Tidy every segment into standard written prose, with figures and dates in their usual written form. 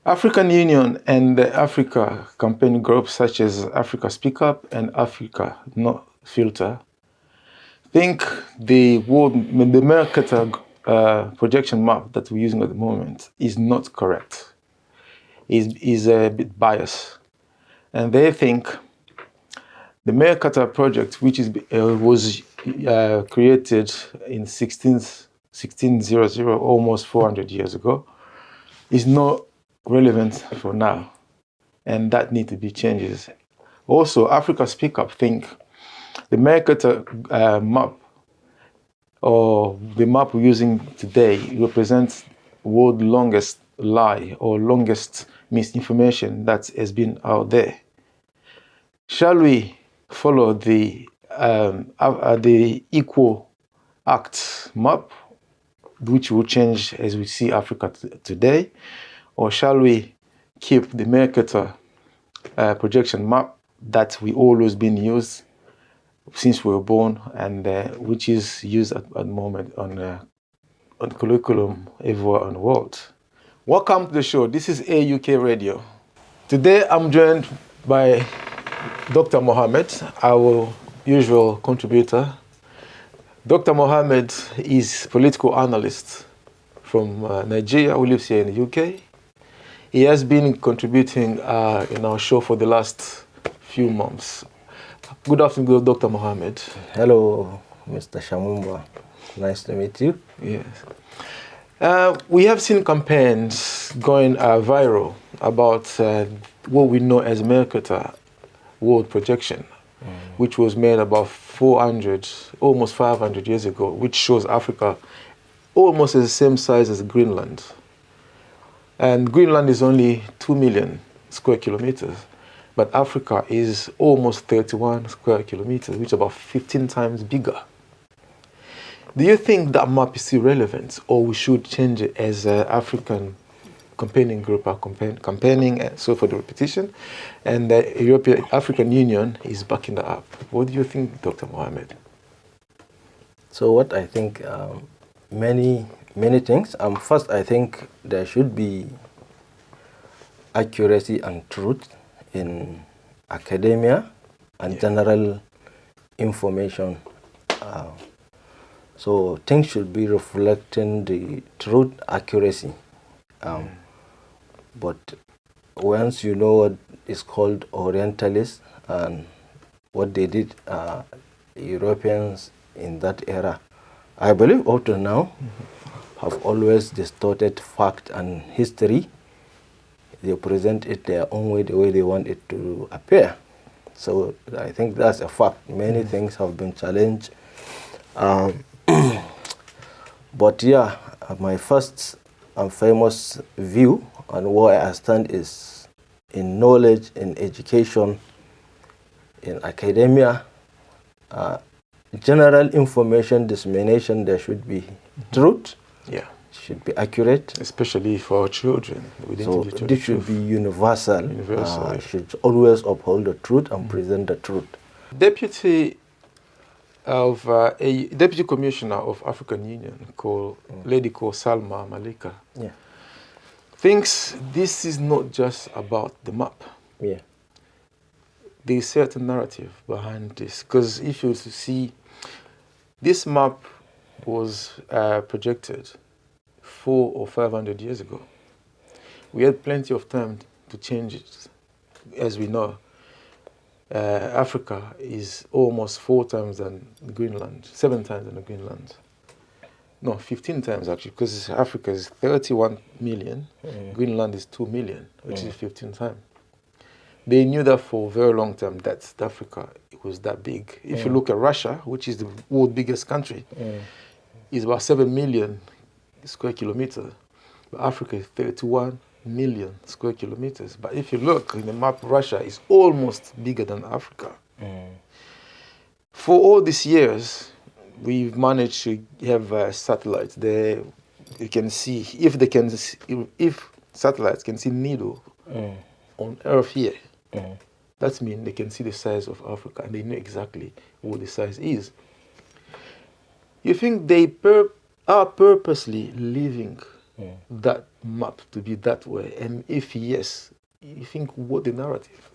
African Union and the Africa campaign groups such as Africa Speak Up and Africa No Filter think the Mercator projection map that we're using at the moment is not correct. Is a bit biased, and they think the Mercator project, which was created in 1600, almost 400 years ago, is not relevant for now, and that need to be changes. Also, Africa Speak Up think the Mercator map, or the map we're using today, represents world's longest lie or longest misinformation that has been out there. Shall we follow the Equal Act map, which will change as we see Africa today, or shall we keep the Mercator projection map that we always been used since we were born, and which is used at the moment on curriculum everywhere in the world? Welcome to the show. This is AUK Radio. Today I'm joined by Dr. Mohammed, our usual contributor. Dr. Mohammed is political analyst from Nigeria, who lives here in the UK. He has been contributing in our show for the last few months. Good afternoon, Dr. Mohammed. Hello, Mr. Shamumba. Nice to meet you. Yes. We have seen campaigns going viral about what we know as Mercator world projection, which was made about 400, almost 500 years ago, which shows Africa almost the same size as Greenland. And Greenland is only 2 million square kilometers, but Africa is almost 31 square kilometers, which is about 15 times bigger. Do you think that map is still relevant, or we should change it as an African campaigning group are campaigning, and so for the repetition, and the African Union is backing that up? What do you think, Dr. Mohammed? So what I think, many things. First, I think there should be accuracy and truth in academia and general information. So things should be reflecting the truth, accuracy. But once you know what is called Orientalists and what they did, Europeans in that era, I believe up to now, have always distorted fact and history. They present it their own way, the way they want it to appear. So I think that's a fact. Many things have been challenged. But yeah, my first and famous view and where I stand is in knowledge, in education, in academia, general information dissemination. There should be truth. Yeah. Should be accurate. Especially for our children. So this should be universal. Should always uphold the truth and present the truth. Deputy Commissioner of African Union, lady called Salma Malika, thinks this is not just about the map. Yeah. There's certain narrative behind this, because if you see, this map was projected 400 or 500 years ago. We had plenty of time to change it. As we know, Africa is almost 4 times than Greenland, 7 times than Greenland. No, 15 times actually, because Africa is 31 million, Greenland is 2 million, which is 15 times. They knew that for a very long time that Africa was that big. If you look at Russia, which is the world's biggest country, is about 7 million square kilometers, but Africa is 31 million square kilometers. But if you look in the map, Russia is almost bigger than Africa. For all these years, we've managed to have satellites there. You can see, if satellites can see needle on Earth here, that means they can see the size of Africa, and they know exactly what the size is. You think they are purposely leaving that map to be that way? And if yes, you think what the narrative?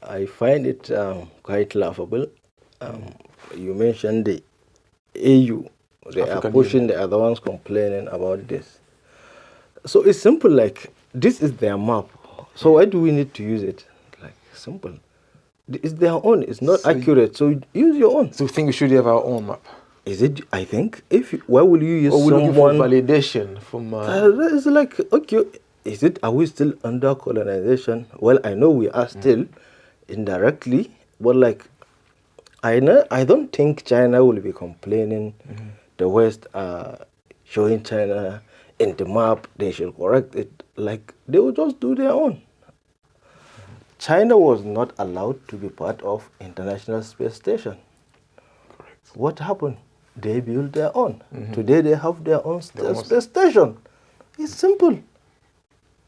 I find it quite laughable. You mentioned the AU. They are African pushing, Union. they are the ones complaining about this. So it's simple, like, this is their map. So why do we need to use it? Like, simple. It's their own. It's not So accurate. So use your own. So you think we should have our own map? Is it? I think. Why will you use Or we're looking for someone? validation from... It's like, okay, is it? Are we still under colonization? Well, I know we are still indirectly, but like, I don't think China will be complaining. The West are showing China in the map. They should correct it. Like, they will just do their own. China was not allowed to be part of International Space Station. Correct. What happened? They built their own. Today they have their own space station. It's simple.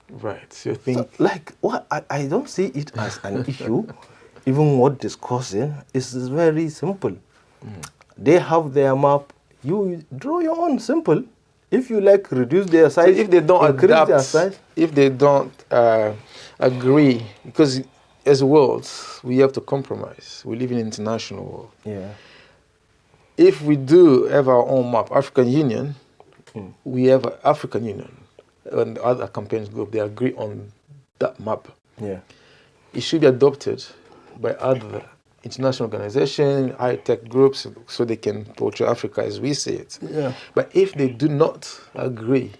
Right. So you think... So, like, what? I don't see it as an issue. Even what discussing is very simple. They have their map. You draw your own. Simple. If you like, reduce their size. So if they don't increase adapt, their size. if they don't agree, because as a world, we have to compromise. We live in an international world. Yeah. If we do have our own map, African Union, we have an African Union, and the other campaigns group, they agree on that map. Yeah. It should be adopted by other international organizations, high-tech groups, so they can portray Africa as we see it. Yeah. But if they do not agree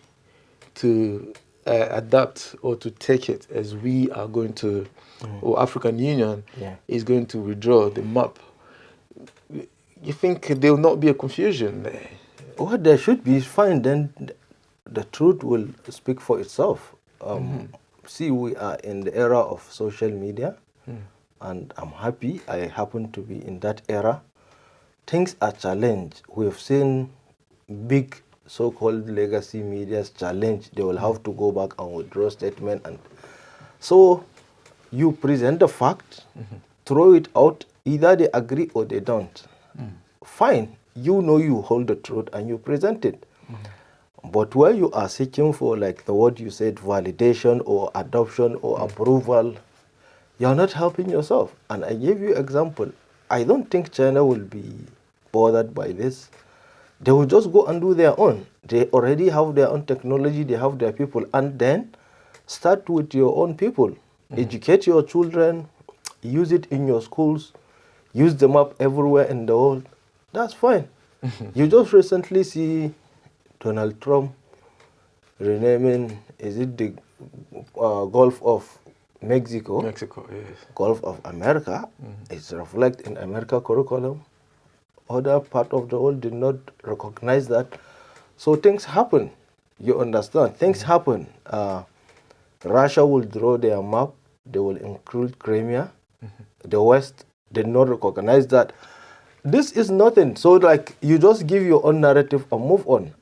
to adapt or to take it as we are going to, or African Union is going to withdraw the map, you think there will not be a confusion there? Well, there should be. Fine, then the truth will speak for itself. See, we are in the era of social media, and I'm happy I happen to be in that era. Things are challenged. We've seen big so-called legacy media's challenge. They will have to go back and withdraw statement. And so you present the fact, throw it out, either they agree or they don't. Fine, you know you hold the truth and you present it. But where you are seeking for, like the word you said, validation or adoption or approval, you're not helping yourself. And I gave you example. I don't think China will be bothered by this. They will just go and do their own. They already have their own technology, they have their people. And then start with your own people. Educate your children, use it in your schools, use the map everywhere in the world. That's fine. You just recently see Donald Trump renaming, is it the Gulf of Mexico? Mexico, yes. Gulf of America. It's reflected in America curriculum. Other part of the world did not recognize that. So things happen. You understand? Things happen. Russia will draw their map. They will include Crimea. The West did not recognize that. This is nothing. So like, you just give your own narrative and move on.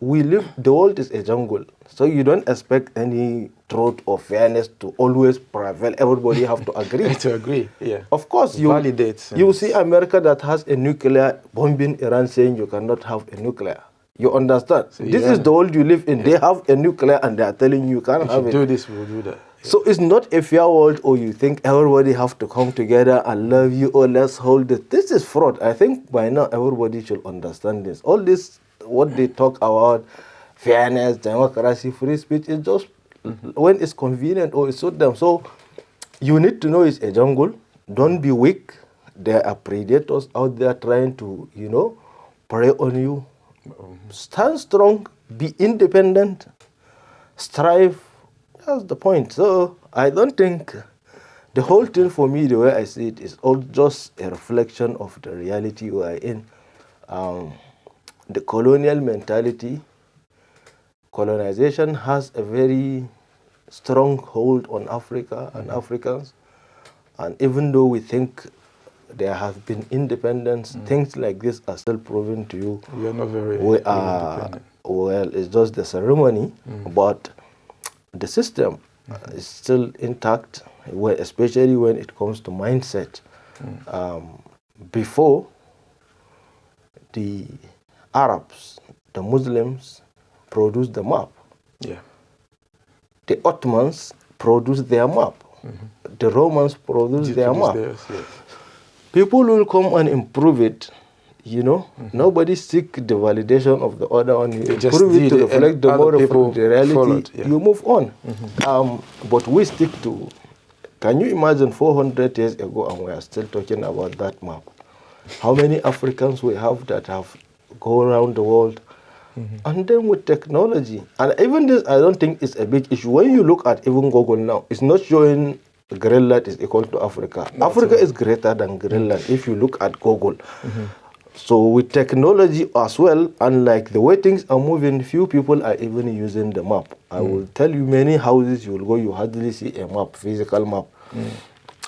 We live, the world is a jungle. So you don't expect any truth or fairness to always prevail. Everybody have to agree. To agree, yeah. Of course, you validate. You see America that has a nuclear bombing Iran saying you cannot have a nuclear. You understand? So this is the world you live in. They have a nuclear and they are telling you can't have it. Do this, we'll do that. Yeah. So it's not a fair world, or you think everybody have to come together and love you, or let's hold it. This is fraud. I think by now everybody should understand this. All this, what they talk about, fairness, democracy, free speech, is just when it's convenient or it's suit them. So you need to know it's a jungle. Don't be weak. There are predators out there trying to, prey on you. Stand strong, be independent, strive. That's the point. So I don't think the whole thing for me, the way I see it, is all just a reflection of the reality we are in. The colonial mentality, colonization has a very strong hold on Africa and Africans. And even though we think there have been independence, things like this are still proven to you. We are not very independent. Well, it's just the ceremony, but the system is still intact, especially when it comes to mindset. Before, the Arabs, the Muslims produced the map. Yeah. The Ottomans produced their map. The Romans produced their map. Theirs, yes. People will come and improve it. Nobody seek the validation of the other one. You improve it to reflect the more of the reality. Followed, yeah. You move on. But we stick to. Can you imagine 400 years ago, and we are still talking about that map? How many Africans we have that have gone around the world? And then with technology, and even this, I don't think it's a big issue. When you look at even Google now, it's not showing Greenland is equal to Africa. Africa is greater than Greenland if you look at Google. So with technology as well, and like the way things are moving, few people are even using the map. I will tell you, many houses you will go, you hardly see a map, physical map.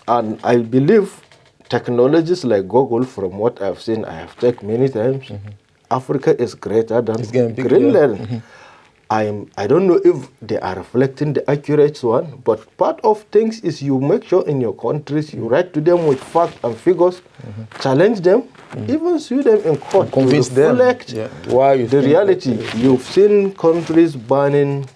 And I believe technologies like Google, from what I've seen, I have checked many times, Africa is greater than Greenland. I don't know if they are reflecting the accurate one, but part of things is you make sure in your countries, you write to them with facts and figures, challenge them, even sue them in court, convince to reflect why the reality. You've seen countries banning,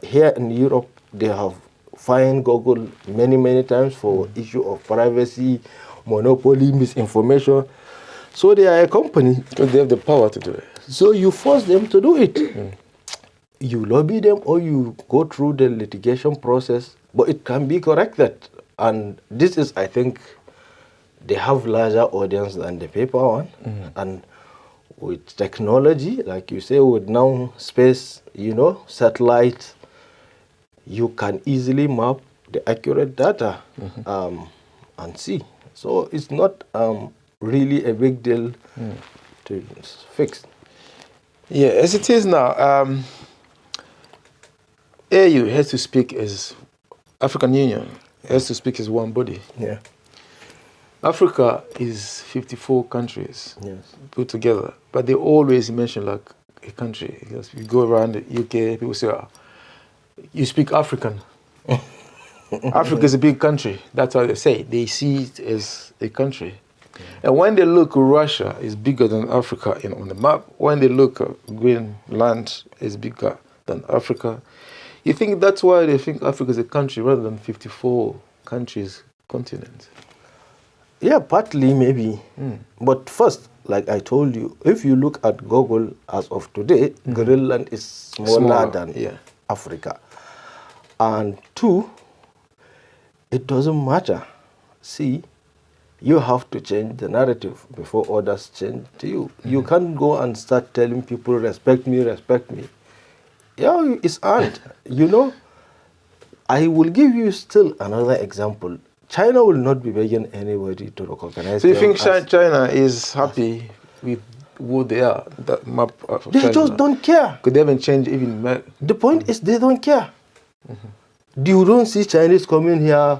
here in Europe, they have fined Google many, many times for issue of privacy, monopoly, misinformation. So they are a company. So they have the power to do it. So you force them to do it. You lobby them or you go through the litigation process, but it can be corrected. And this is, I think, they have larger audience than the paper one. And with technology, like you say, with now space, satellite, you can easily map the accurate data and see. So it's not really a big deal to fix. Yeah, as it is now, AU has to speak as African Union, has to speak as one body. Yeah. Africa is 54 countries put together, but they always mention like a country. Because you go around the UK, people say, you speak African. Africa is a big country. That's how they say. They see it as a country. And when they look, Russia is bigger than Africa on the map. When they look, Greenland is bigger than Africa. You think that's why they think Africa is a country rather than 54 countries, continents? Yeah, partly maybe. But first, like I told you, if you look at Google as of today, Greenland is smaller than Africa. And two, it doesn't matter. See, you have to change the narrative before others change to you. You can't go and start telling people, respect me, respect me. Yeah, it's hard. I will give you still another example. China will not be begging anybody to recognize. So you think China is happy with who they are? That map of they China? Just don't care. Could they haven't changed even? The point is they don't care. You don't see Chinese coming here.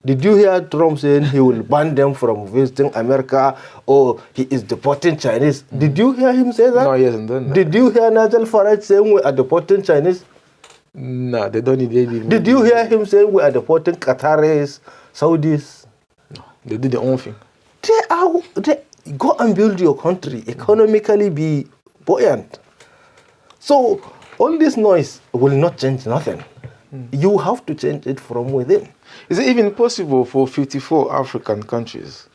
Did you hear Trump saying he will ban them from visiting America, or he is deporting Chinese? Did you hear him say that? No, he hasn't done that. Did you hear Nigel Farage saying we are deporting Chinese? No, they don't need any. Did you hear him saying we are deporting Qataris, Saudis? No, they did their own thing. They go and build your country, economically be buoyant. So all this noise will not change nothing. You have to change it from within. Is it even possible for 54 African countries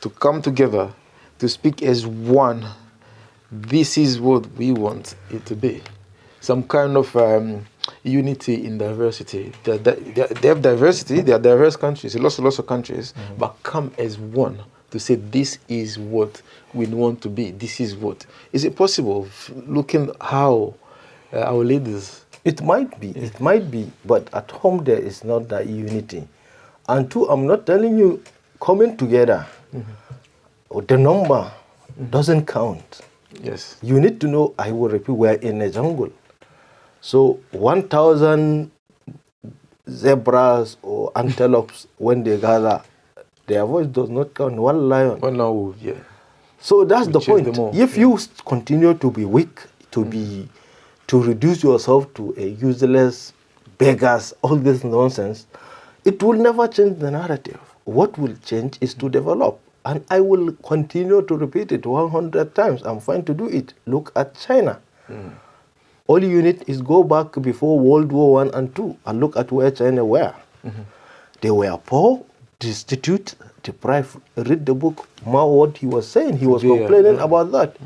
to come together to speak as one? This is what we want it to be. Some kind of unity in diversity. They have diversity, they are diverse countries, lots of countries, but come as one to say this is what we want to be. This is what. Is it possible, looking how our leaders... It might be, but at home there is not that unity. And two, I'm not telling you, coming together, the number doesn't count. Yes. You need to know, I will repeat, we're in a jungle. So 1,000 zebras or antelopes, when they gather, their voice does not count. One lion. One wolf, yeah. So that's the point. If you continue to be weak, to reduce yourself to a useless beggars, all this nonsense, it will never change the narrative. What will change is to develop. And I will continue to repeat it 100 times. I'm fine to do it. Look at China. All you need is go back before World War I and II and look at where China were. They were poor, destitute, deprived. Read the book, Mao, what he was saying. He was complaining about that.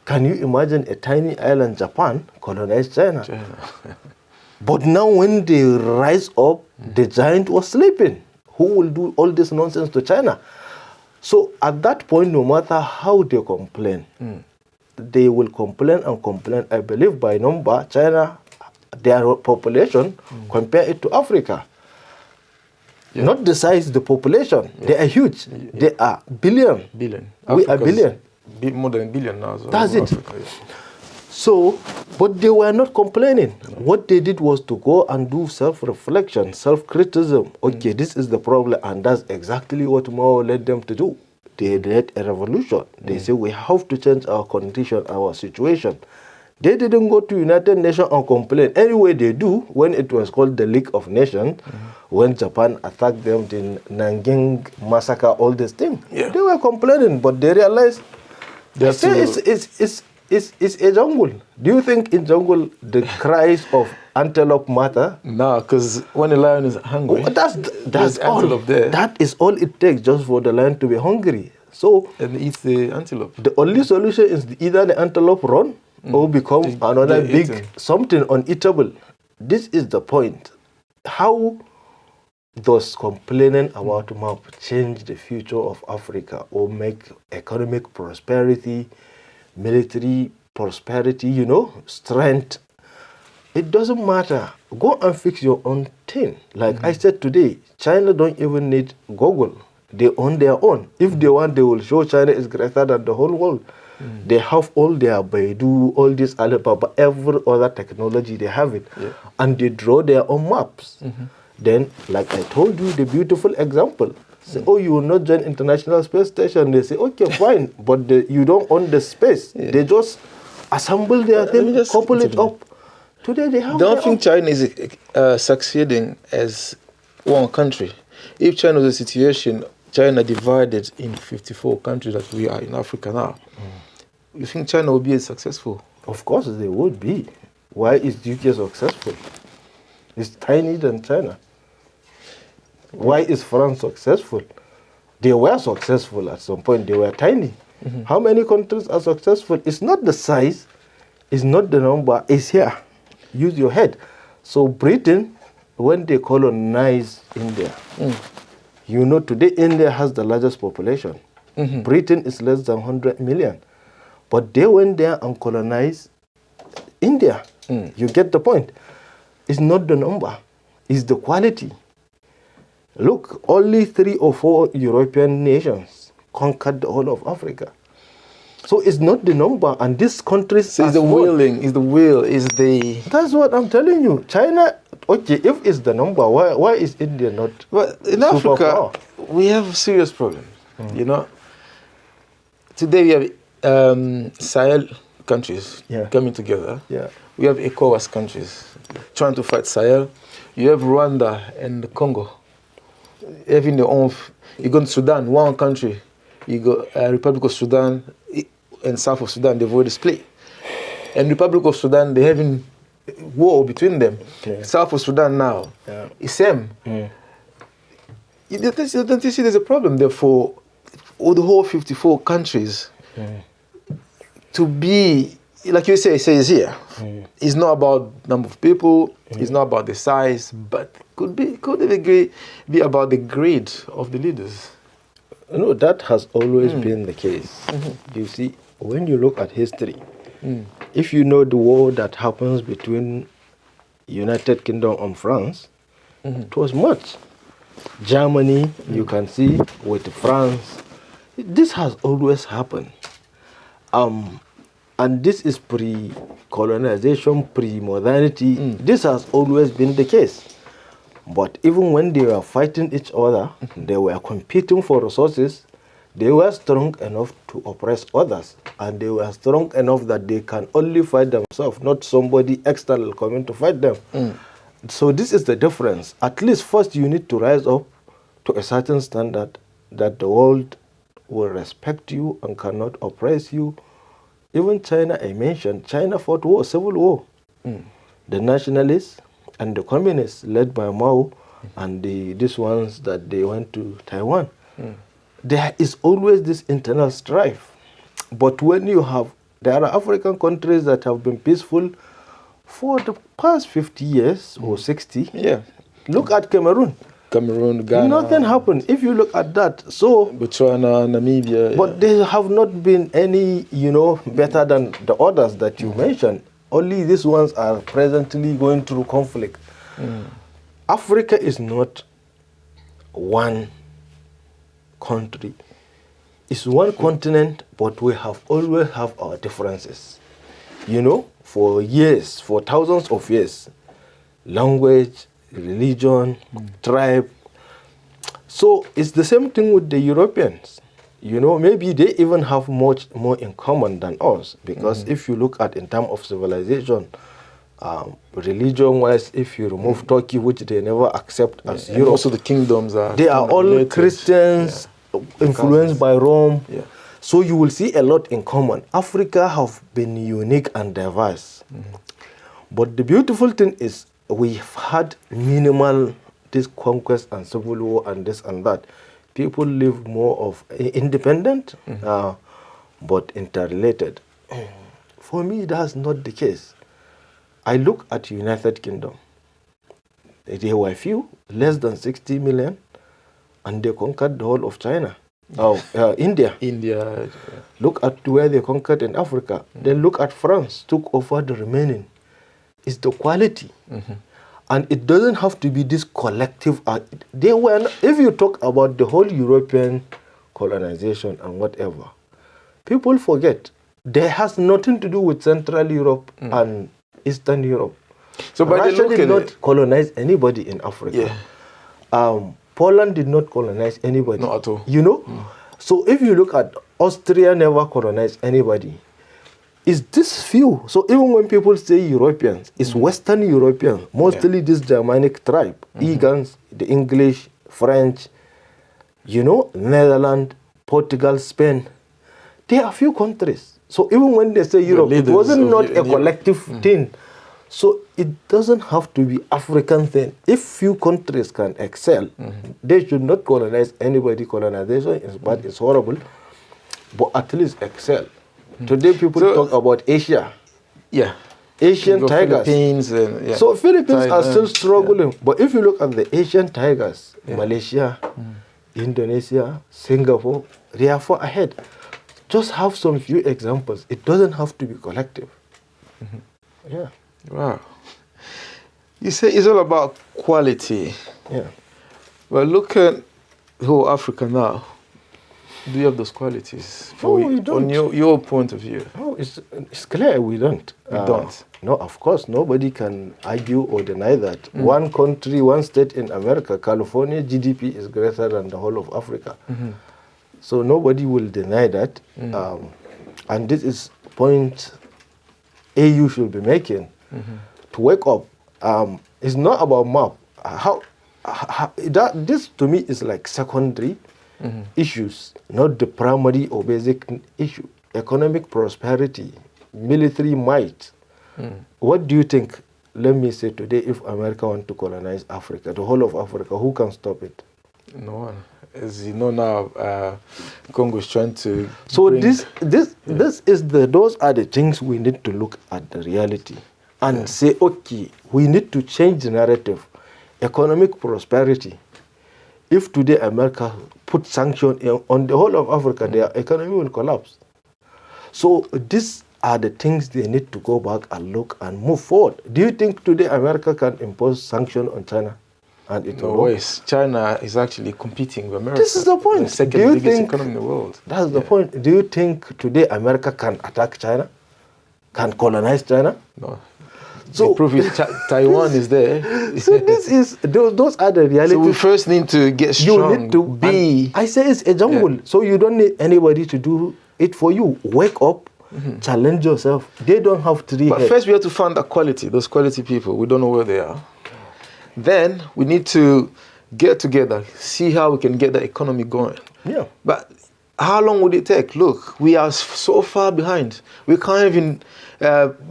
Can you imagine a tiny island, Japan, colonized China? But now when they rise up, the giant was sleeping. Who will do all this nonsense to China? So at that point, no matter how they complain, they will complain and complain. I believe by number, China, their population, compare it to Africa. Not the size, the population. They are huge. They are billion. We are billion. More than a billion now. So that's it. Africa, So, but they were not complaining. What they did was to go and do self-reflection, self-criticism. Okay, this is the problem, and that's exactly what Mao led them to do. They led a revolution. They say we have to change our condition, our situation. They didn't go to United Nations and complain. Anyway, they do when it was called the League of Nations, when Japan attacked them, the Nanking massacre, all these things. They were complaining, but they realized it's a jungle. Do you think in jungle the cries of antelope matter? No, because when a lion is hungry, that's all. There. That is all it takes just for the lion to be hungry. So and eat the antelope. The only solution is either the antelope run or become another big something uneatable. This is the point. How does complaining about map change the future of Africa or make economic prosperity, military prosperity, strength? It doesn't matter. Go and fix your own thing. Like I said today, China don't even need Google. They own their own. If they want, they will show China is greater than the whole world. They have all their Baidu, all this Alibaba, every other technology, they have it. And they draw their own maps. Then, like I told you, the beautiful example. Say, oh, you will not join International Space Station. They say, okay, fine, but you don't own the space. They just assemble their thing, couple it up. Today they have don't think China is succeeding as one country. If China was a situation, China divided in 54 countries that we are in Africa now, you think China will be successful? Of course they would be. Why is UK successful? It's tiny than China. Why is France successful? They were successful at some point. They were tiny. How many countries are successful? It's not the size, it's not the number, it's here. Use your head. So Britain, when they colonized India, today India has the largest population. Britain is less than 100 million. But they went there and colonized India. You get the point. It's not the number, it's the quality. Look, only 3 or 4 European nations conquered the whole of Africa. So it's not the number, and these countries so it's the willing, is the will, is the... That's what I'm telling you. China, okay, if it's the number, why is India not? Well, in Africa, we have a serious problem. Today we have Sahel countries coming together. We have ECOWAS countries trying to fight Sahel. You have Rwanda and Congo having their own. You go to Sudan, one country. You go Republic of Sudan and South of Sudan, they've already split. And Republic of Sudan, they're having war between them. South of Sudan now, it's same. You don't you see there's a problem there for all the whole 54 countries to be, like you say it's here. It's not about number of people, it's not about the size, but could be about the grade of the leaders. No, that has always been the case. You see, when you look at history, if you know the war that happens between United Kingdom and France, it was much. Germany, you can see, with France, this has always happened. And this is pre-colonization, pre-modernity. This has always been the case. But even when they were fighting each other, they were competing for resources, they were strong enough to oppress others. And they were strong enough that they can only fight themselves, not somebody external coming to fight them. So this is the difference. At least first you need to rise up to a certain standard that the world will respect you and cannot oppress you. Even China, I mentioned, China fought war, civil war. The nationalists and the communists led by Mao and these ones that they went to Taiwan. There is always this internal strife. But when you have, there are African countries that have been peaceful for the past 50 years or 60. Yeah. Look at Cameroon. Cameroon, Ghana. Nothing happened if you look at that. So, Botswana, Namibia. but there have not been any, better than the others that you mentioned. Only these ones are presently going through conflict. Africa is not one country. It's one continent, but we have always have our differences. For years, for thousands of years. Language, religion, tribe. So it's the same thing with the Europeans. Maybe they even have much more in common than us, because if you look at in terms of civilization, religion-wise, if you remove Turkey, which they never accept as Europe, also the kingdoms are. They are all related. Christians, influenced by Rome. Yeah. So you will see a lot in common. Africa have been unique and diverse. But the beautiful thing is we've had minimal this conquest and civil war and this and that. People live more of independent, but interrelated. For me, that's not the case. I look at United Kingdom. They were few, less than 60 million, and they conquered the whole of China. India. India. Look at where they conquered in Africa. Then look at France, took over the remaining. It's the quality. And it doesn't have to be this collective. If you talk about the whole European colonization and whatever, people forget. There has nothing to do with Central Europe and Eastern Europe. So by Russia did not colonize anybody in Africa. Yeah. Poland did not colonize anybody. Not at all. So if you look at Austria, never colonized anybody. It's this few. So even when people say Europeans, it's Western Europeans, mostly this Germanic tribe, Egans, the English, French, Netherlands, Portugal, Spain. There are few countries. So even when they say Europe, it wasn't not a collective thing. So it doesn't have to be African thing. If few countries can excel, they should not colonize anybody. Colonization is bad, it's horrible, but at least excel. Today people talk about Asia. Yeah. Asian tigers. Philippines So Philippines are still struggling. But if you look at the Asian tigers, Malaysia, Indonesia, Singapore, they are far ahead. Just have some few examples. It doesn't have to be collective. Yeah. Wow. You say it's all about quality. Yeah. Well, look at whole Africa now. Do you have those qualities? We don't. On your point of view? No, it's clear we don't. We don't? No, of course, nobody can argue or deny that. One country, one state in America, California, GDP is greater than the whole of Africa. So nobody will deny that. And this is point AU should be making. To wake up. It's not about map. This to me is like secondary issues, not the primary or basic issue. Economic prosperity, military might. What do you think? Let me say today, if America want to colonize Africa, the whole of Africa, who can stop it? No one. As you know now, Congo is trying to. So those are the things we need to look at the reality and say, okay, we need to change the narrative. Economic prosperity. If today America put sanctions on the whole of Africa, their economy will collapse. So these are the things they need to go back and look and move forward. Do you think today America can impose sanctions on China? And it will work? China is actually competing with America. This is the point. The second biggest economy in the world. That's the point. Do you think today America can attack China? Can colonize China? No. So proof is Taiwan is there. So those are the realities. So we first need to get strong. You need to be. I say it's a jungle, so you don't need anybody to do it for you. Wake up, challenge yourself. They don't have to. But first we have to find that quality. Those quality people. We don't know where they are. Then we need to get together, see how we can get the economy going. Yeah. But how long would it take? Look, we are so far behind. We can't even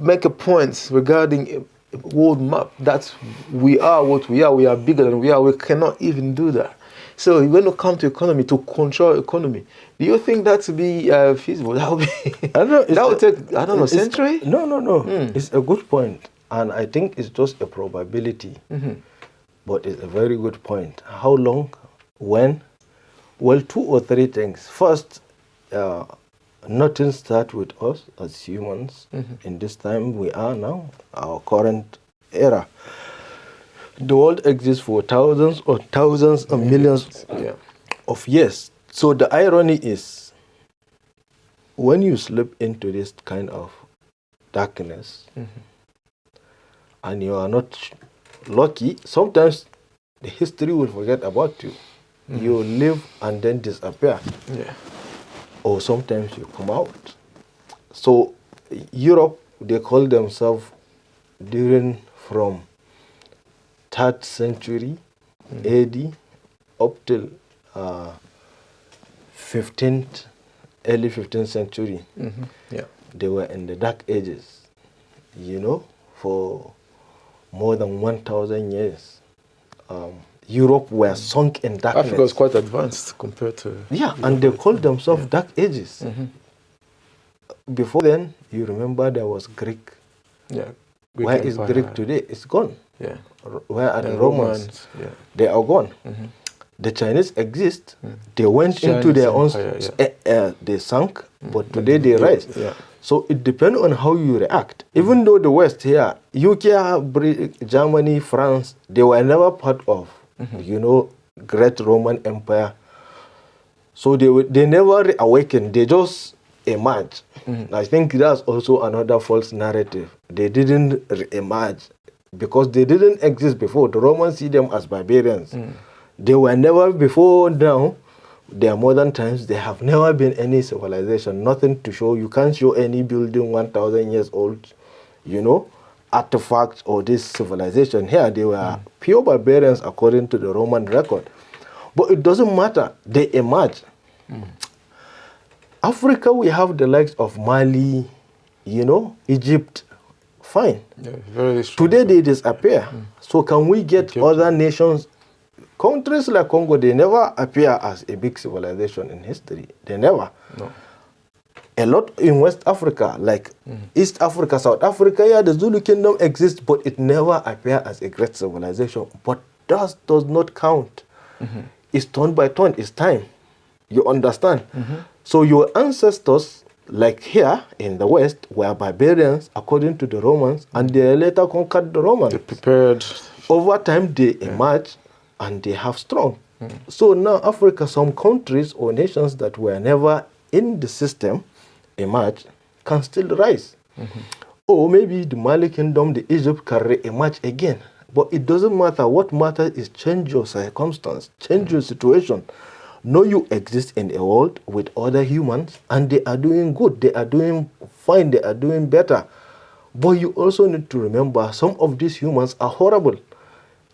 make a point regarding a world map that we are what we are. We are bigger than we are. We cannot even do that. So when it comes to economy, to control economy, do you think that would be feasible? That would be. I don't know, that would take, I don't know, a century? No. It's a good point. And I think it's just a probability. But it's a very good point. How long? When? Well, 2 or 3 things. First, nothing starts with us as humans in this time we are now, our current era. The world exists for thousands of millions of years. So the irony is, when you slip into this kind of darkness, and you are not lucky, sometimes the history will forget about you. You live and then disappear. Or sometimes you come out. So Europe, they call themselves during from 3rd century AD up till 15th, early 15th century. They were in the dark ages, you know, for more than 1,000 years. Europe were sunk in darkness. Africa was quite advanced compared to... Yeah, and they called themselves Dark Ages. Before then, you remember there was Greek. Greek Where Empire. is Greek today? It's gone. Where are the Romans? They They are gone. The Chinese exist. They went into their own... they sunk, but today they rise. So it depends on how you react. Even though the West here, UK, Germany, France, they were never part of, you know, great Roman Empire. So they never awakened. They just emerged. I think that's also another false narrative. They didn't emerge because they didn't exist before. The Romans see them as barbarians. They were never before now. Their modern times, there have never been any civilization, nothing to show. You can't show any building 1,000 years old, you know, artifacts or this civilization. Here, they were pure barbarians according to the Roman record. But it doesn't matter. They emerge. Africa, we have the likes of Mali, you know, Egypt. Fine. Very strong. Today, they disappear. So can we get other nations? Countries like Congo, they never appear as a big civilization in history. They never. A lot in West Africa, like East Africa, South Africa, yeah, the Zulu kingdom exists, but it never appears as a great civilization. But that does not count. It's turn by turn, it's time. You understand? So your ancestors, like here in the West, were barbarians according to the Romans, and they later conquered the Romans. They prepared. Over time, they emerge. And they have strong. So now Africa, some countries or nations that were never in the system emerge can still rise. Or maybe the Mali kingdom, the Egypt can re-emerge again. But it doesn't matter. What matters is change your circumstance, change your situation. Know you exist in a world with other humans and they are doing good, they are doing fine, they are doing better. But you also need to remember some of these humans are horrible.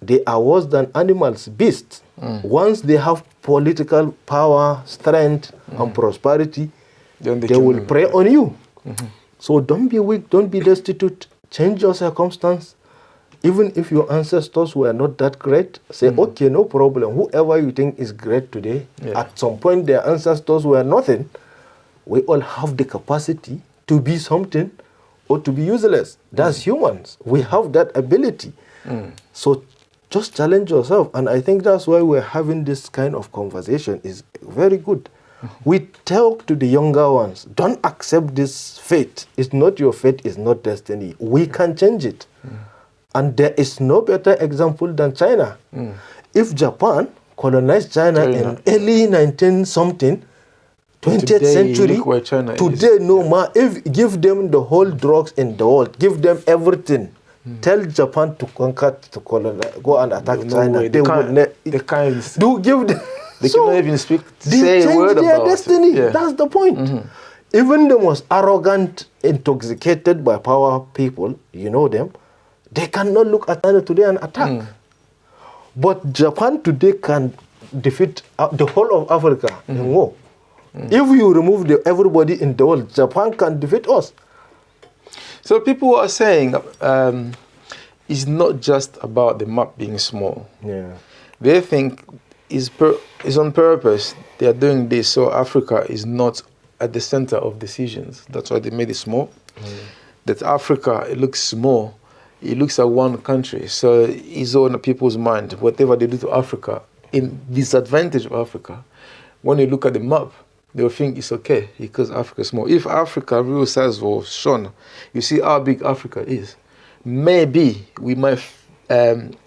They are worse than animals, beasts. Once they have political power, strength, and prosperity, then they will prey on you. So don't be weak, don't be destitute. Change your circumstance. Even if your ancestors were not that great, say, okay, no problem. Whoever you think is great today, at some point their ancestors were nothing. We all have the capacity to be something or to be useless. That's humans. We have that ability. So just challenge yourself. And I think that's why we're having this kind of conversation. Is very good. We talk to the younger ones. Don't accept this fate. It's not your fate. It's not destiny. We can change it. And there is no better example than China. If Japan colonized China in early 19-something, 20th century, today no more. If give them the whole drugs in the world, give them everything. Tell Japan to conquer, to colonize, go and attack China. They can't. Do give them. They cannot even say a word about their destiny. It. That's the point. Even the most arrogant, intoxicated by power people, you know them, they cannot look at China today and attack. But Japan today can defeat the whole of Africa in war. If you remove everybody in the world, Japan can defeat us. So people are saying it's not just about the map being small. Yeah. They think it's on purpose. They are doing this so Africa is not at the center of decisions. That's why they made it small. That Africa, it looks small. It looks at one country. So it's on people's mind. Whatever they do to Africa, in disadvantage of Africa, when you look at the map, they'll think it's okay because Africa is small. If Africa real size was shown, you see how big Africa is. Maybe we might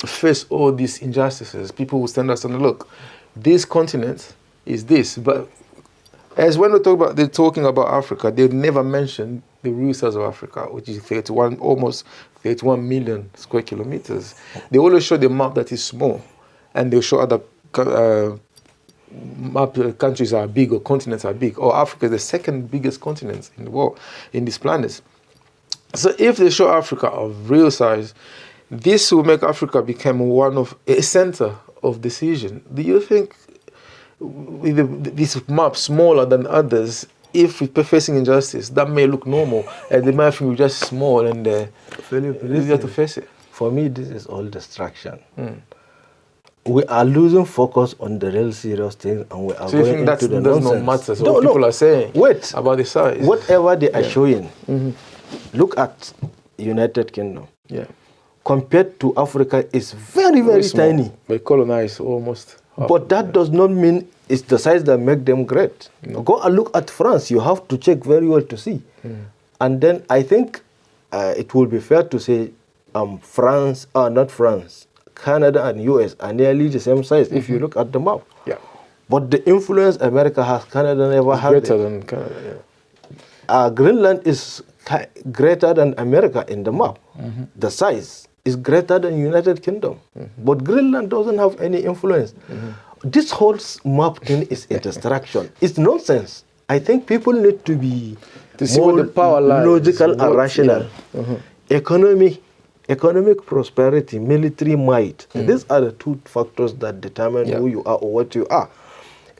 face all these injustices. People will stand us and look, this continent is this. But as when they're talking about Africa, they never mention the real size of Africa, which is almost 31 million square kilometers. They always show the map that is small, and they'll show other countries are big or continents are big. Or Africa is the second biggest continent in the world, in this planet. So if they show Africa of real size, this will make Africa become a center of decision. Do you think with this map smaller than others, if we're facing injustice, that may look normal, and they might think we're just small and easier to face it? For me, this is all distraction. We are losing focus on the real serious things, and we are so going into the does nonsense. not matter. So what people are saying about the size. Whatever they are showing, look at United Kingdom. Yeah. Compared to Africa, it's very, very tiny. They colonize almost. But that does not mean it's the size that make them great. No. Go and look at France. You have to check very well to see. And then I think it will be fair to say Canada and US are nearly the same size if you look at the map. Yeah. But the influence America has, Canada never had. Greater than Canada, yeah. Greenland is greater than America in the map. The size is greater than United Kingdom. But Greenland doesn't have any influence. This whole map thing is a distraction. It's nonsense. I think people need to be more the power lies, logical and rational. Economic prosperity, military might. These are the two factors that determine who you are or what you are.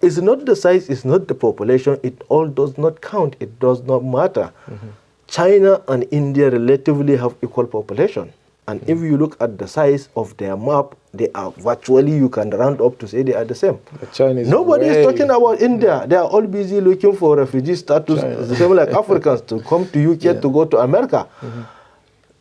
It's not the size, it's not the population. It all does not count. It does not matter. China and India relatively have equal population. And if you look at the size of their map, they are virtually, you can round up to say they are the same. Nobody is talking about India. They are all busy looking for refugee status, the same like Africans, to come to UK, to go to America.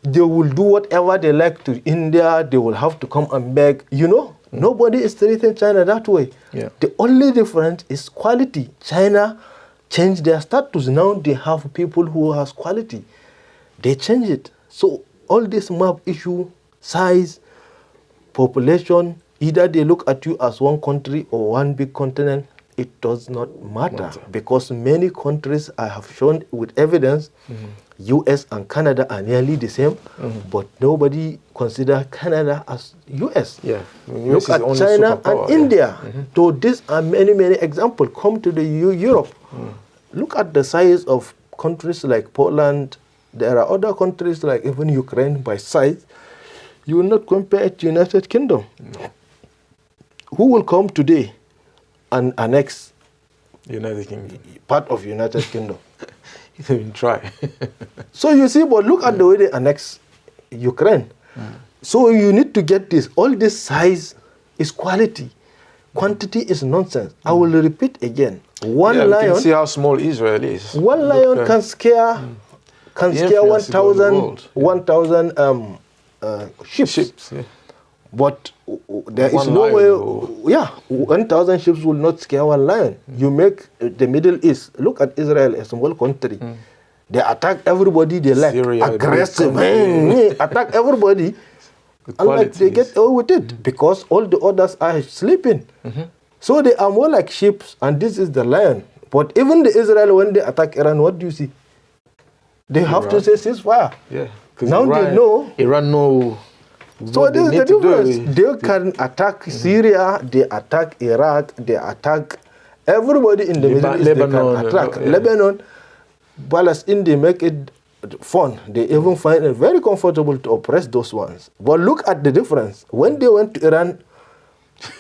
They will do whatever they like to India. They will have to come and beg. You know, nobody is treating China that way. The only difference is quality. China changed their status. Now they have people who has quality. They change it. So all this map issue, size, population, either they look at you as one country or one big continent, it does not matter. Because many countries I have shown with evidence, US and Canada are nearly the same, but nobody consider Canada as US. Look at China and India. So these are many, many examples. Come to the Europe. Look at the size of countries like Poland. There are other countries like even Ukraine by size. You will not compare it to United Kingdom. Who will come today and annex United Kingdom, part of United Kingdom? You didn't even try. So you see, but look at the way they annex Ukraine. So you need to get this. All this size is quality. Quantity is nonsense. I will repeat again. One lion. You can see how small Israel is. One lion can scare 1,000 ships. But there is no way. 1,000 ships will not scare one lion. You make the Middle East, look at Israel, a small country. They attack everybody they like. Syria, aggressive. Attack everybody. And like they get away with it because all the others are sleeping. So they are more like sheep, and this is the lion. But even the Israel, when they attack Iran, what do you see? They have to say ceasefire. Now they know. Iran know. So this is the difference. They can attack Syria, they attack Iraq, they attack everybody in the Middle East. They can attack Lebanon. Palestine, they make it fun. They even find it very comfortable to oppress those ones. But look at the difference. When they went to Iran,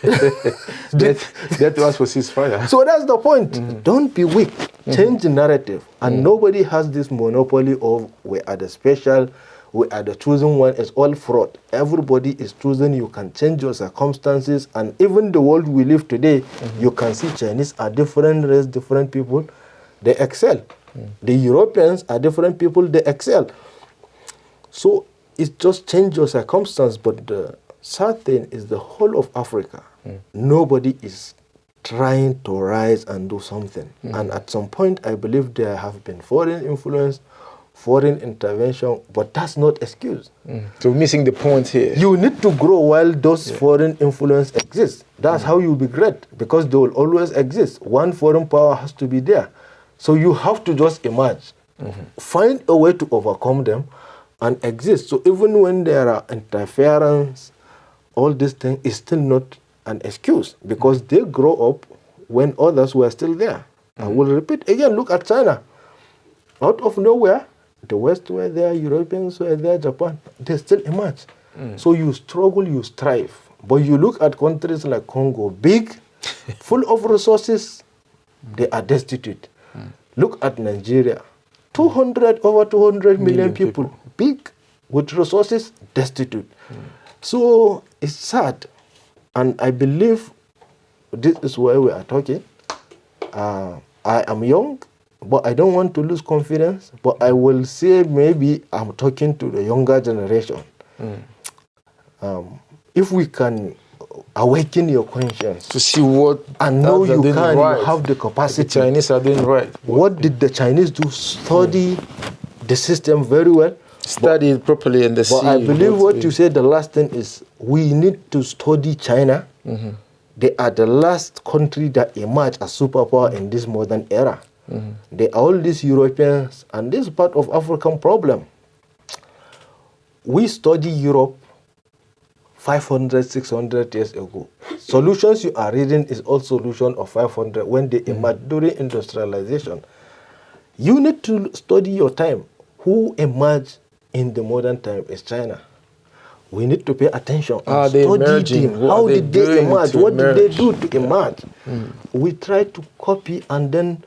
They have to ask for ceasefire. So that's the point. Don't be weak. Change the narrative. And nobody has this monopoly of we are the special, we are the chosen one. It's all fraud. Everybody is chosen. You can change your circumstances. And even the world we live today, you can see Chinese are different race, different people. They excel. The Europeans are different people. They excel. So it's just change your circumstance. But the sad thing is the whole of Africa, nobody is trying to rise and do something. And at some point, I believe there have been foreign influence, foreign intervention, but that's not excuse. So missing the point here. You need to grow while those foreign influence exist. That's how you'll be great, because they will always exist. One foreign power has to be there. So you have to just emerge. Find a way to overcome them and exist. So even when there are interference, all these things is still not an excuse, because they grow up when others were still there. I will repeat again, look at China. Out of nowhere, the West were there, Europeans were there, Japan, they still emerge. So you struggle, you strive. But you look at countries like Congo, big, full of resources, they are destitute. Look at Nigeria, over 200 million people, big, with resources, destitute. So it's sad. And I believe this is why we are talking. I am young, but I don't want to lose confidence. But I will say maybe I'm talking to the younger generation. If we can awaken your conscience to see what and know you can, right. you have the capacity. The Chinese are doing right. What did the Chinese do? Study the system very well. Study it properly and see. But I believe what you said, the last thing is we need to study China. They are the last country that emerged as superpower in this modern era. They are all these Europeans, and this is part of African problem. We study Europe 500, 600 years ago. Solutions you are reading is all solution of 500 when they emerged during industrialization. You need to study your time. Who emerged in the modern time is China. We need to pay attention and study them. How did they emerge? What did they do to emerge? We try to copy and then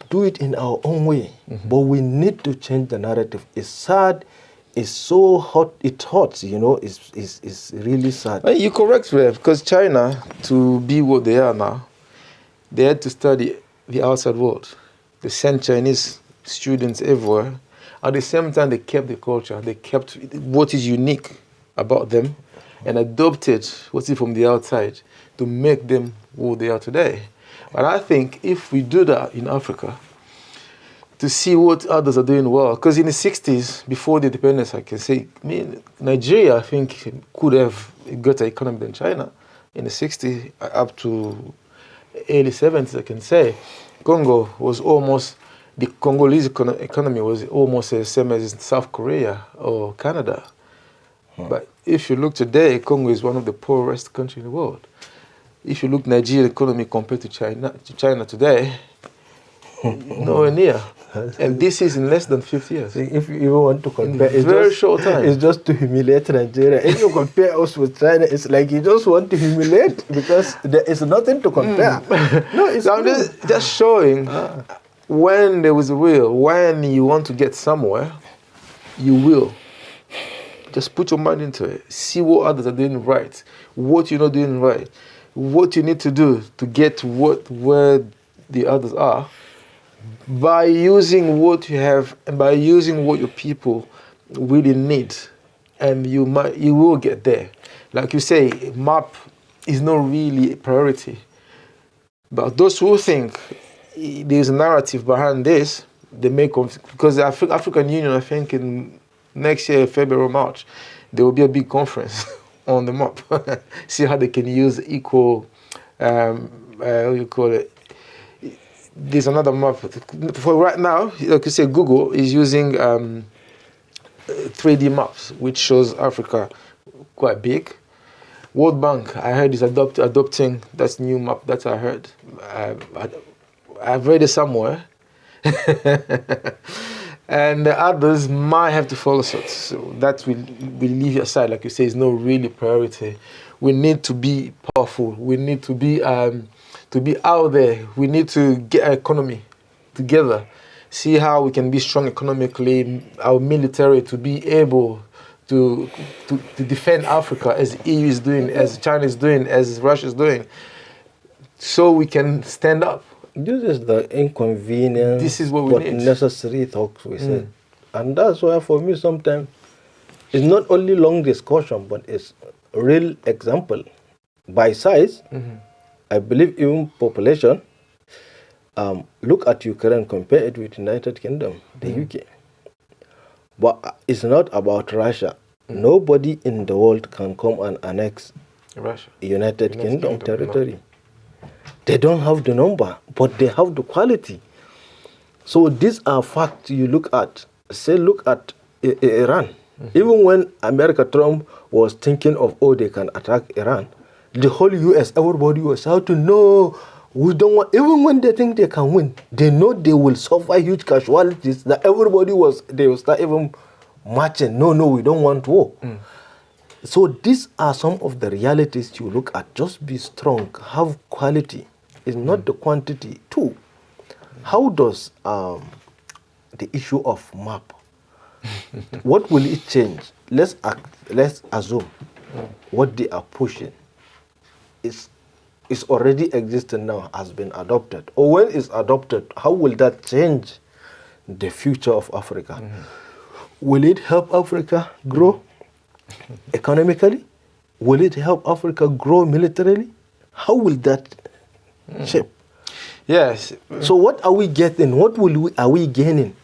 do it in our own way. But we need to change the narrative. It's sad. It's so hot. It hurts, you know. It's really sad. Well, you're correct, Rev, because China, to be what they are now, they had to study the outside world. They sent Chinese students everywhere. At the same time, they kept the culture. They kept what is unique about them and adopted what's it from the outside to make them who they are today. But I think if we do that in Africa, to see what others are doing well, because in the 60s, before the independence, I can say, Nigeria, I think, could have a greater economy than China. In the 60s, up to early 70s, I can say, Congo was almost, the Congolese economy was almost the same as South Korea or Canada. But if you look today, Congo is one of the poorest countries in the world. If you look Nigeria economy compared to China today, nowhere near. And this is in less than 50 years. If you even want to compare, it's very short time. It's just to humiliate Nigeria. If you compare us with China, it's like you just want to humiliate because there is nothing to compare. No, it's so I'm just showing when there was a will, when you want to get somewhere, you will. Just put your mind into it. See what others are doing right, what you're not doing right, what you need to do to get where the others are. By using what you have and by using what your people really need, and you will get there. Like you say, map is not really a priority. But those who think there's a narrative behind this, they may because the African Union, I think in next year, February or March, there will be a big conference on the map. See how they can use equal, what you call it. There's another map. For right now, like you say, Google is using 3D maps, which shows Africa quite big. World Bank, I heard, is adopting that new map. That I heard. I've read it somewhere. And the others might have to follow suit. So that will leave aside, like you say, is no really priority. We need to be powerful. We need to be out there. We need to get our economy together, see how we can be strong economically, our military to be able to defend Africa as EU is doing, as China is doing, as Russia is doing, so we can stand up. This is the inconvenience, this is what we but need. Necessary talks, we said. And that's why for me sometimes it's not only long discussion, but it's real example. By size, I believe even population, look at Ukraine, compare it with United Kingdom, the UK. But it's not about Russia. Nobody in the world can come and annex Russia. United Kingdom territory. They don't have the number, but they have the quality. So these are facts you look at. Say, look at Iran. Even when America Trump was thinking of, oh, they can attack Iran, the whole US, everybody was shouting, no, we don't want, even when they think they can win, they know they will suffer huge casualties, that they will start even marching, no, we don't want war. So these are some of the realities you look at. Just be strong, have quality. It's not the quantity too. How does the issue of map, what will it change? Let's assume what they are pushing is already existing now, has been adopted. Or when it's adopted, how will that change the future of Africa? Will it help Africa grow economically? Will it help Africa grow militarily? How will that shape? Yes. So what are we getting? What are we gaining?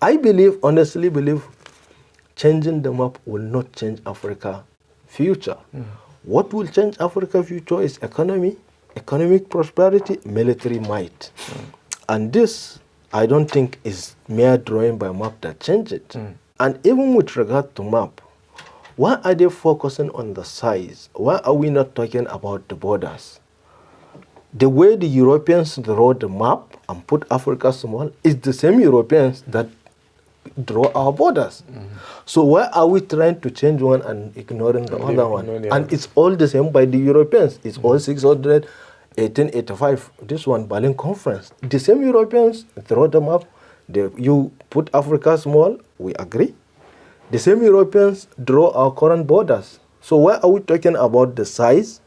I honestly believe, changing the map will not change Africa's future. What will change Africa's future is economy, economic prosperity, military might. And this, I don't think, is mere drawing by map that change it. And even with regard to map, why are they focusing on the size? Why are we not talking about the borders? The way the Europeans draw the map and put Africa small is the same Europeans that draw our borders. So why are we trying to change one and ignoring the other one? And it's all the same by the Europeans. It's all 600, 1885, this one, Berlin Conference. The same Europeans draw the map. You put Africa small, we agree. The same Europeans draw our current borders. So why are we talking about the size,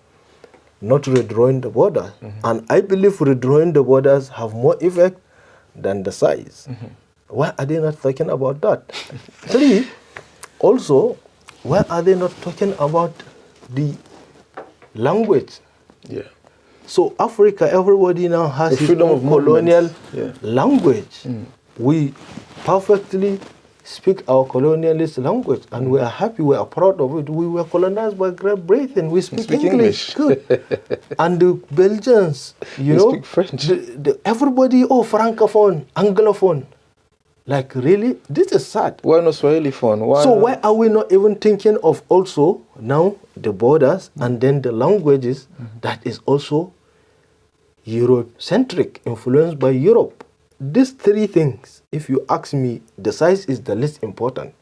not redrawing the border? And I believe redrawing the borders have more effect than the size. Why are they not talking about that? Three, also, why are they not talking about the language? Yeah. So Africa, everybody now has the freedom of colonial language. We perfectly speak our colonialist language, and we are happy, we are proud of it. We were colonized by Great Britain. We speak English. Good. And the Belgians, you know, speak French. Everybody, Francophone, Anglophone. Like, really? This is sad. Why not Swahili phone? Why are we not even thinking of also now the borders and then the languages that is also Eurocentric, influenced by Europe? These three things, if you ask me, the size is the least important.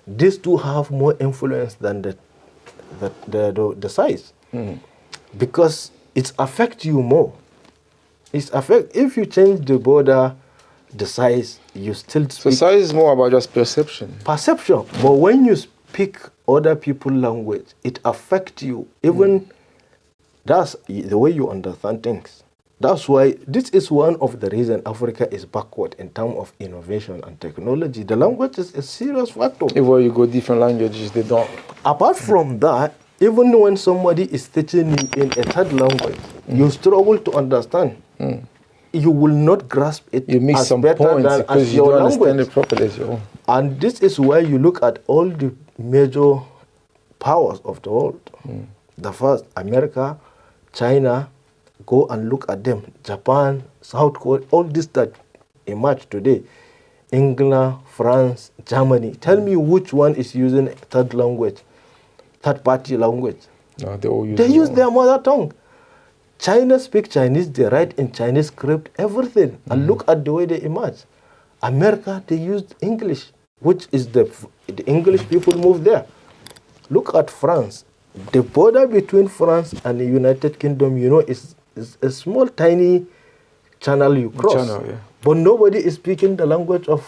These two have more influence than the size. Because it affects you more. If you change the border, the size, you still speak. So size is more about just perception. Perception. But when you speak other people's language, it affects you. Even that's the way you understand things. That's why this is one of the reasons Africa is backward in terms of innovation and technology. The language is a serious factor. Everywhere you go, different languages, they don't. Apart from that, even when somebody is teaching you in a third language, you struggle to understand. You will not grasp it. You miss as some better points than because as you your don't language. understand it properly as your own. And this is why you look at all the major powers of the world. The first, America, China, go and look at them. Japan, South Korea, all this that emerged today. England, France, Germany. Tell me which one is using third party language. No, they all use their mother tongue. China speak Chinese, they write in Chinese script, everything. And look at the way they emerge. America, they used English, which is the English people moved there. Look at France. The border between France and the United Kingdom, you know, is a small, tiny channel you cross. Channel, yeah. But nobody is speaking the language of...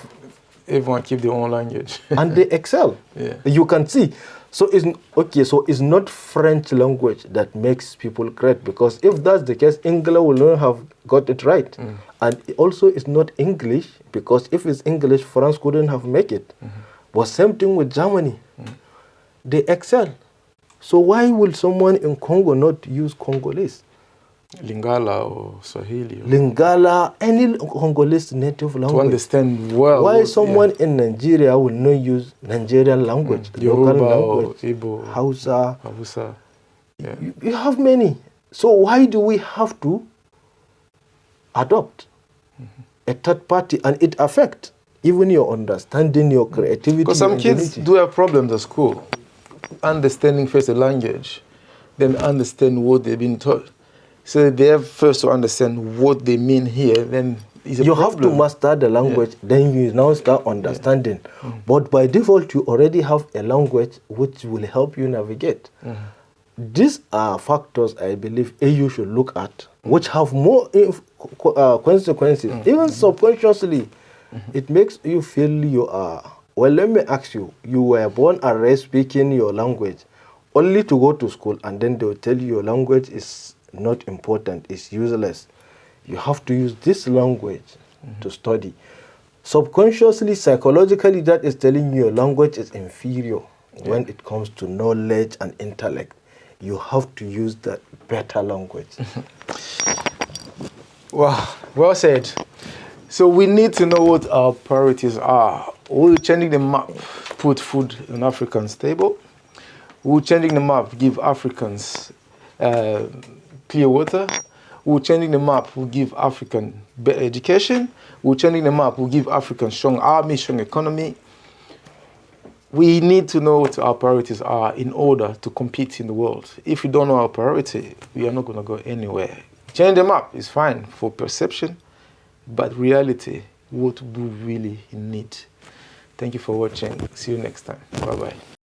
Everyone keep their own language. And they excel. Yeah. You can see. So it's okay. So it's not French language that makes people great, because if that's the case, England will not have got it right. And also, it's not English, because if it's English, France couldn't have made it. But same thing with Germany. They excel. So why will someone in Congo not use Congolese? Lingala or Swahili. Lingala, any Congolese native language. To understand well. Why someone in Nigeria will not use Nigerian language, Yoruba local language, or Igbo, Hausa. Yeah. You have many. So why do we have to adopt a third party, and it affects even your understanding, your creativity? Because some kids do have problems at school. Understanding first the language, then understand what they've been taught. So they have first to understand what they mean here, then it's a you problem. have to master the language, then you now start understanding. But by default, you already have a language which will help you navigate. These are factors I believe AU should look at, which have more consequences, even subconsciously. It makes you feel you are... Well, let me ask you, you were born and raised speaking your language, only to go to school, and then they will tell you your language is not important, it's useless. You have to use this language to study. Subconsciously, psychologically, that is telling you your language is inferior when it comes to knowledge and intellect. You have to use that better language. Wow, well said. So we need to know what our priorities are. We're changing the map, put food on Africans' table. We're changing the map, give Africans clear water. We're changing the map, we'll give Africans better education. We're changing the map, we'll give Africans strong army, strong economy. We need to know what our priorities are in order to compete in the world. If we don't know our priority, we are not going to go anywhere. Change the map is fine for perception, but reality, what we really need. Thank you for watching. See you next time. Bye-bye.